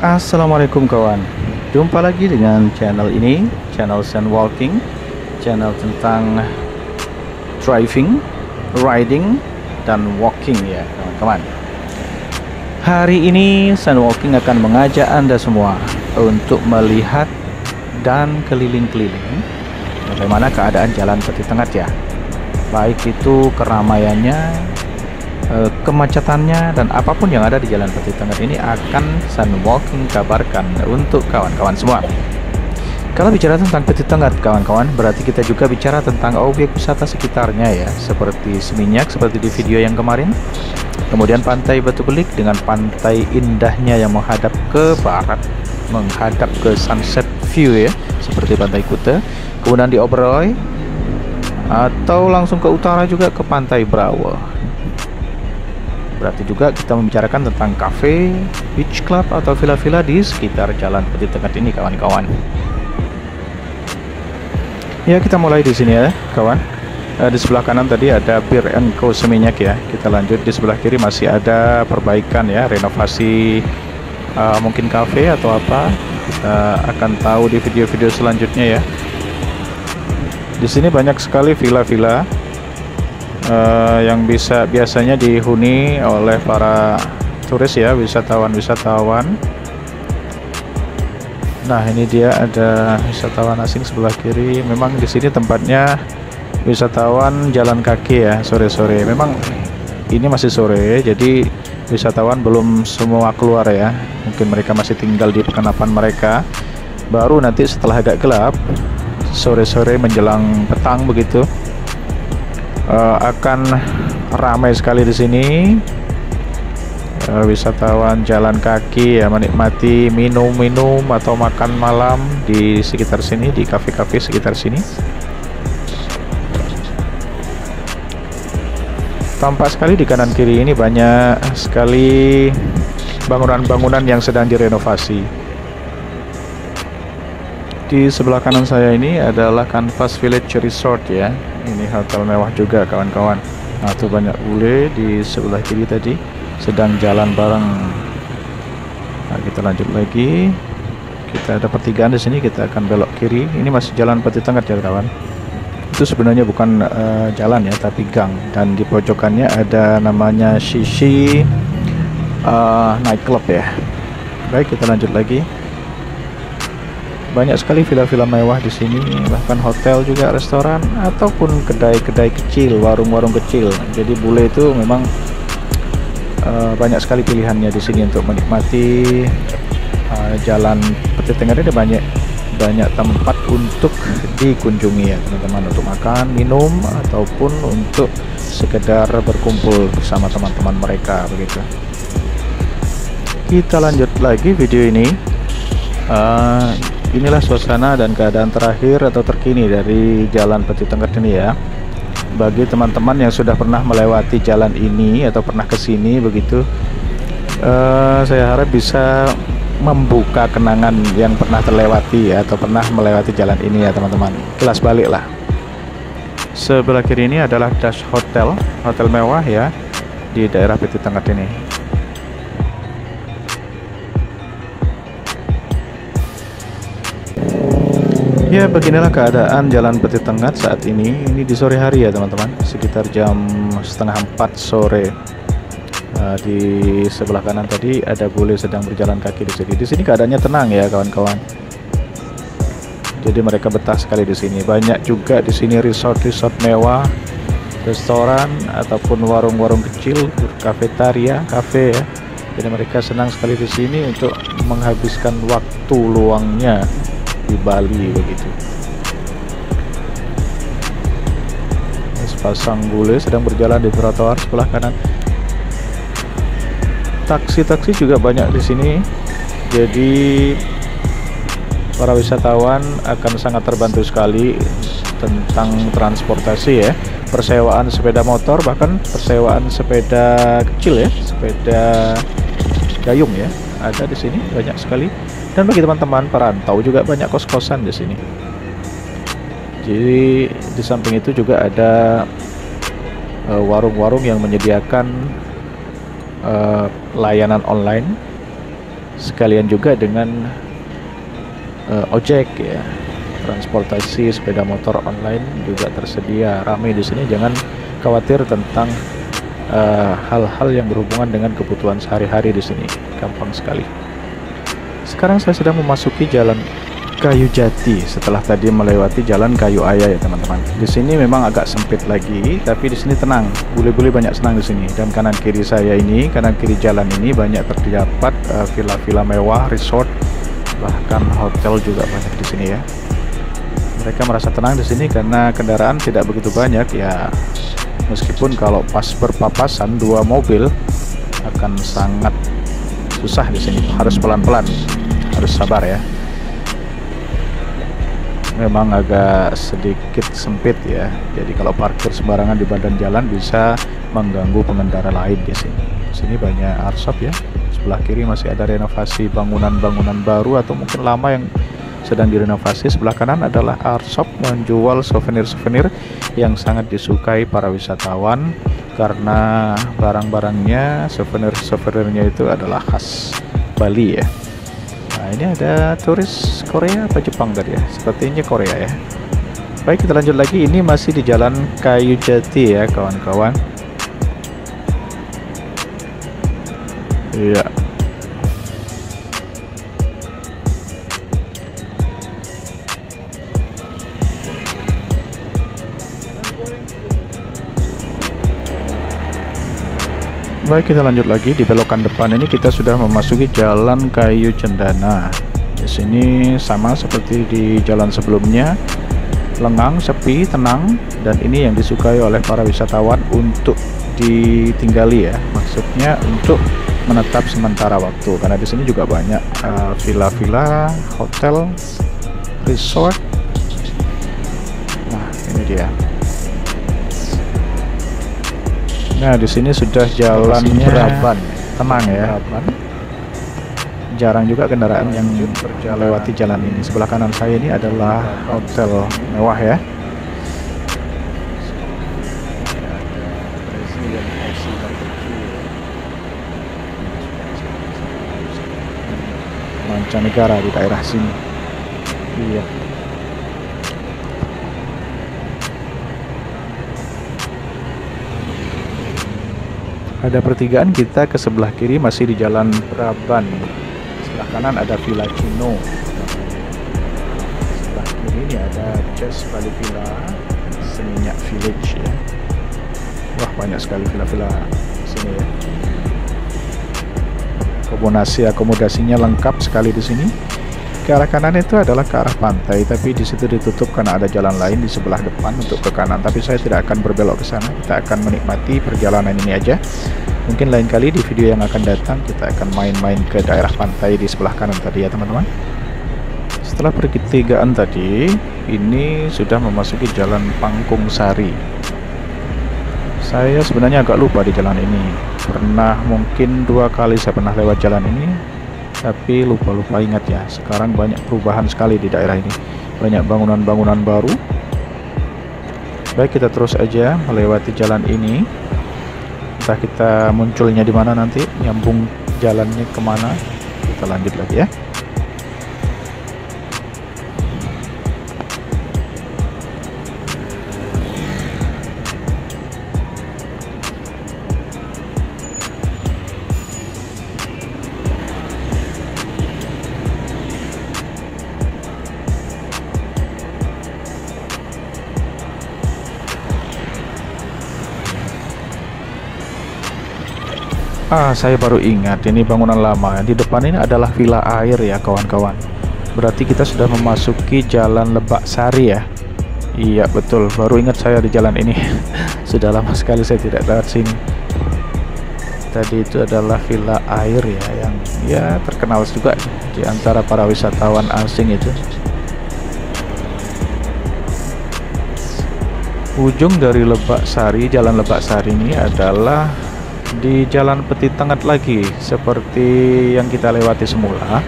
Assalamualaikum kawan, jumpa lagi dengan channel ini, channel Sun Walking, channel tentang driving, riding, dan walking ya kawan-kawan. Hari ini Sun Walking akan mengajak Anda semua untuk melihat dan keliling-keliling bagaimana keadaan jalan Peti Tengah ya, baik itu keramaiannya, kemacetannya, dan apapun yang ada di jalan Peti Tengah ini akan Sun Walking kabarkan untuk kawan-kawan semua. Kalau bicara tentang Peti Tengah kawan-kawan, berarti kita juga bicara tentang objek wisata sekitarnya ya, seperti Seminyak seperti di video yang kemarin, kemudian Pantai Batu Belik dengan pantai indahnya yang menghadap ke barat, menghadap ke sunset view ya, seperti Pantai Kuta, kemudian di Oberoi, atau langsung ke utara juga ke Pantai Brawa. Berarti juga kita membicarakan tentang cafe, beach club, atau villa-villa di sekitar jalan Peti Tengah ini kawan-kawan. Ya, kita mulai di sini ya kawan. Di sebelah kanan tadi ada Beer & Co Seminyak ya. Kita lanjut di sebelah kiri masih ada perbaikan ya, renovasi, mungkin cafe atau apa. Kita akan tahu di video-video selanjutnya ya. Di sini banyak sekali villa-villa yang biasanya dihuni oleh para turis ya, wisatawan. Nah, ini dia ada wisatawan asing sebelah kiri. Memang di sini tempatnya wisatawan jalan kaki ya, sore-sore. Memang ini masih sore, jadi wisatawan belum semua keluar ya. Mungkin mereka masih tinggal di penginapan mereka. Baru nanti setelah agak gelap, sore-sore menjelang petang begitu, akan ramai sekali di sini. Wisatawan jalan kaki ya, menikmati minum-minum atau makan malam di sekitar sini, di kafe-kafe sekitar sini. Tampak sekali di kanan kiri ini banyak sekali bangunan-bangunan yang sedang direnovasi. Di sebelah kanan saya ini adalah Canvas Village Resort ya. Ini hotel mewah juga kawan-kawan. Nah, tuh banyak bule di sebelah kiri tadi sedang jalan bareng. Nah, kita lanjut lagi. Kita ada pertigaan di sini, kita akan belok kiri. Ini masih jalan Peti Tengah ya kawan. Itu sebenarnya bukan jalan ya, tapi gang. Dan di pojokannya ada namanya Shishi Nightclub ya. Baik, kita lanjut lagi. Banyak sekali villa-villa mewah di sini, bahkan hotel juga, restoran, ataupun kedai-kedai kecil, warung-warung kecil. Jadi bule itu memang banyak sekali pilihannya di sini untuk menikmati jalan Peti Tengah ini. Banyak tempat untuk dikunjungi ya teman-teman, untuk makan, minum, ataupun untuk sekedar berkumpul bersama teman-teman mereka begitu. Kita lanjut lagi video ini. Inilah suasana dan keadaan terakhir atau terkini dari jalan Peti Tengah ini ya. Bagi teman-teman yang sudah pernah melewati jalan ini atau pernah kesini begitu, saya harap bisa membuka kenangan yang pernah terlewati ya, atau pernah melewati jalan ini ya teman-teman. Kilas balik lah. Sebelah kiri ini adalah Dash Hotel, hotel mewah ya di daerah Peti Tengah ini. Ya, beginilah keadaan jalan Peti Tengah saat ini. Ini di sore hari ya teman-teman, sekitar jam 3:30 sore. Di sebelah kanan tadi ada bule sedang berjalan kaki di sini. Di sini keadaannya tenang ya kawan-kawan. Jadi mereka betah sekali di sini. Banyak juga di sini resort-resort mewah, restoran ataupun warung-warung kecil, kafetaria, kafe ya. Jadi mereka senang sekali di sini untuk menghabiskan waktu luangnya di Bali begitu. Sepasang bule sedang berjalan di trotoar sebelah kanan. Taksi-taksi juga banyak di sini. Jadi para wisatawan akan sangat terbantu sekali tentang transportasi ya. Persewaan sepeda motor, bahkan persewaan sepeda kecil ya, sepeda gayung ya, ada di sini banyak sekali. Dan bagi teman-teman perantau juga banyak kos-kosan di sini. Jadi di samping itu juga ada warung-warung yang menyediakan layanan online sekalian juga dengan ojek ya, transportasi sepeda motor online juga tersedia, ramai di sini. Jangan khawatir tentang hal-hal yang berhubungan dengan kebutuhan sehari-hari di sini, gampang sekali. Sekarang saya sedang memasuki jalan Kayu Jati setelah tadi melewati jalan Kayu Aya ya teman-teman. Di sini memang agak sempit lagi, tapi di sini tenang, bule-bule banyak senang di sini. Dan kanan kiri saya ini, kanan kiri jalan ini banyak terdapat villa-villa mewah, resort, bahkan hotel juga banyak di sini ya. Mereka merasa tenang di sini karena kendaraan tidak begitu banyak ya. Meskipun kalau pas berpapasan dua mobil akan sangat susah di sini, harus pelan-pelan, harus sabar ya. Memang agak sedikit sempit ya, jadi kalau parkir sembarangan di badan jalan bisa mengganggu pengendara lain di sini. Di sini banyak arshop ya. Sebelah kiri masih ada renovasi bangunan-bangunan baru atau mungkin lama yang sedang direnovasi. Sebelah kanan adalah arshop menjual souvenir-souvenir yang sangat disukai para wisatawan karena barang-barangnya, souvenir-souvenirnya itu adalah khas Bali ya. Nah, ini ada turis Korea apa Jepang tadi ya? Sepertinya Korea ya. Baik, kita lanjut lagi. Ini masih di jalan Kayu Jati ya kawan-kawan. Iya. Baik, kita lanjut lagi. Di belokan depan ini kita sudah memasuki jalan Kayu Cendana. Di sini sama seperti di jalan sebelumnya, lengang, sepi, tenang, dan ini yang disukai oleh para wisatawan untuk ditinggali ya. Maksudnya untuk menetap sementara waktu, karena di sini juga banyak villa-villa, hotel, resort. Nah, ini dia. Nah, di sini sudah jalannya beraban, tenang ya. Jarang juga kendaraan yang melewati jalan ini. Sebelah kanan saya ini adalah hotel mewah ya. Mancanegara di daerah sini. Iya. Ada pertigaan, kita ke sebelah kiri masih di jalan Braban. Sebelah kanan ada Villa Cino. Sebelah kiri ini ada Just Bali Villa, Seminyak Village ya. Wah, banyak sekali villa-villa sini ya. Akomodasinya lengkap sekali di sini. Ke arah kanan itu adalah ke arah pantai, tapi di situ ditutup karena ada jalan lain di sebelah depan untuk ke kanan. Tapi saya tidak akan berbelok ke sana. Kita akan menikmati perjalanan ini aja. Mungkin lain kali di video yang akan datang kita akan main-main ke daerah pantai di sebelah kanan tadi ya teman-teman. Setelah pertigaan tadi, ini sudah memasuki jalan Pangkung Sari. Saya sebenarnya agak lupa di jalan ini. Mungkin 2 kali saya pernah lewat jalan ini, tapi lupa-lupa ingat ya. Sekarang banyak perubahan sekali di daerah ini, banyak bangunan-bangunan baru. Baik, kita terus aja melewati jalan ini. Entah kita munculnya di mana nanti, nyambung jalannya kemana, kita lanjut lagi ya. Saya baru ingat, ini bangunan lama. Di depan ini adalah Villa Air ya kawan-kawan. Berarti kita sudah memasuki Jalan Lebak Sari ya. Iya betul, baru ingat saya di jalan ini. Sudah lama sekali saya tidak lewat sini. Tadi itu adalah Villa Air ya, yang ya terkenal juga di antara para wisatawan asing itu. Ujung dari Lebak Sari, Jalan Lebak Sari ini adalah di Jalan Peti Tengah lagi, seperti yang kita lewati semula.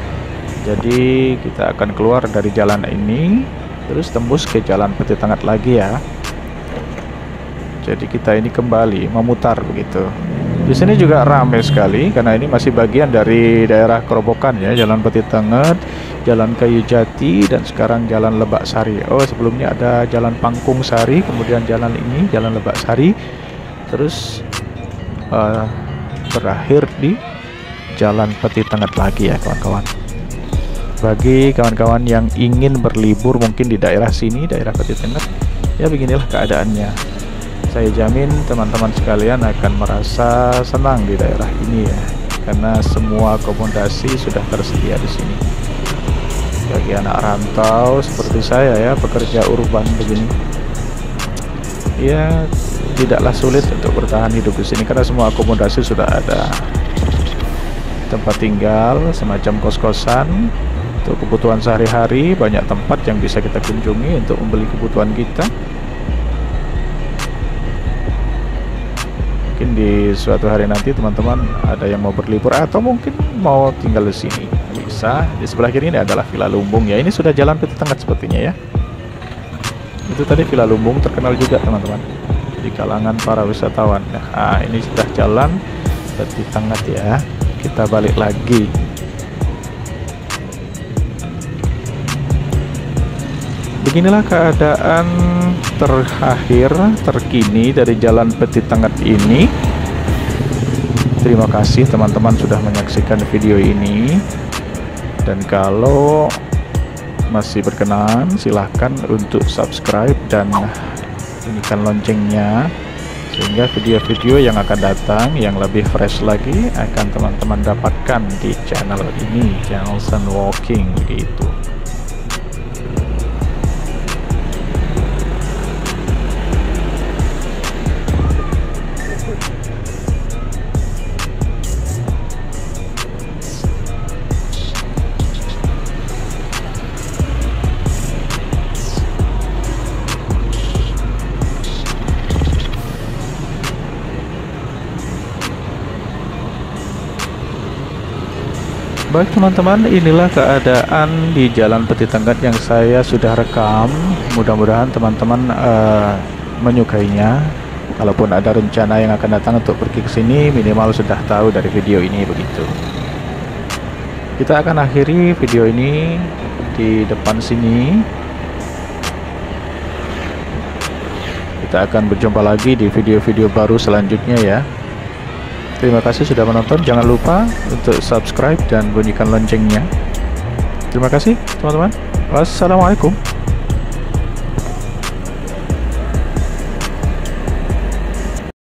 Jadi kita akan keluar dari jalan ini, terus tembus ke Jalan Peti Tengah lagi ya. Jadi kita ini kembali memutar begitu. Di sini juga ramai sekali karena ini masih bagian dari daerah Kerobokan ya, Jalan Peti Tenget, Jalan Kayu Jati, dan sekarang Jalan Lebak Sari. Oh, sebelumnya ada Jalan Pangkung Sari, kemudian jalan ini Jalan Lebak Sari, terus berakhir di Jalan Peti Tenget lagi ya kawan-kawan. Bagi kawan-kawan yang ingin berlibur mungkin di daerah sini, daerah Peti Tenget, ya beginilah keadaannya. Saya jamin teman-teman sekalian akan merasa senang di daerah ini ya, karena semua akomodasi sudah tersedia di sini. Bagi anak rantau seperti saya ya, pekerja urban begini, ya tidaklah sulit untuk bertahan hidup di sini karena semua akomodasi sudah ada. Tempat tinggal, semacam kos-kosan untuk kebutuhan sehari-hari, banyak tempat yang bisa kita kunjungi untuk membeli kebutuhan kita. Mungkin di suatu hari nanti teman-teman ada yang mau berlibur atau mungkin mau tinggal di sini, bisa. Di sebelah kiri ini adalah Villa Lumbung ya. Ini sudah Jalan Peti Tenget sepertinya ya. Itu tadi Villa Lumbung, terkenal juga teman-teman di kalangan para wisatawan. Nah, ini sudah Jalan Peti Tenget ya. Kita balik lagi. Beginilah keadaan terakhir terkini dari Jalan Peti Tenget ini. Terima kasih teman-teman sudah menyaksikan video ini, dan kalau masih berkenan silahkan untuk subscribe dan bunyikan loncengnya, sehingga video-video yang akan datang yang lebih fresh lagi akan teman-teman dapatkan di channel ini, channel Sun Walking begitu. Baik teman-teman, inilah keadaan di Jalan Peti Tenget yang saya sudah rekam. Mudah-mudahan teman-teman menyukainya. Kalaupun ada rencana yang akan datang untuk pergi ke sini, minimal sudah tahu dari video ini begitu. Kita akan akhiri video ini di depan sini. Kita akan berjumpa lagi di video-video baru selanjutnya ya. Terima kasih sudah menonton. Jangan lupa untuk subscribe dan bunyikan loncengnya. Terima kasih teman-teman. Wassalamualaikum.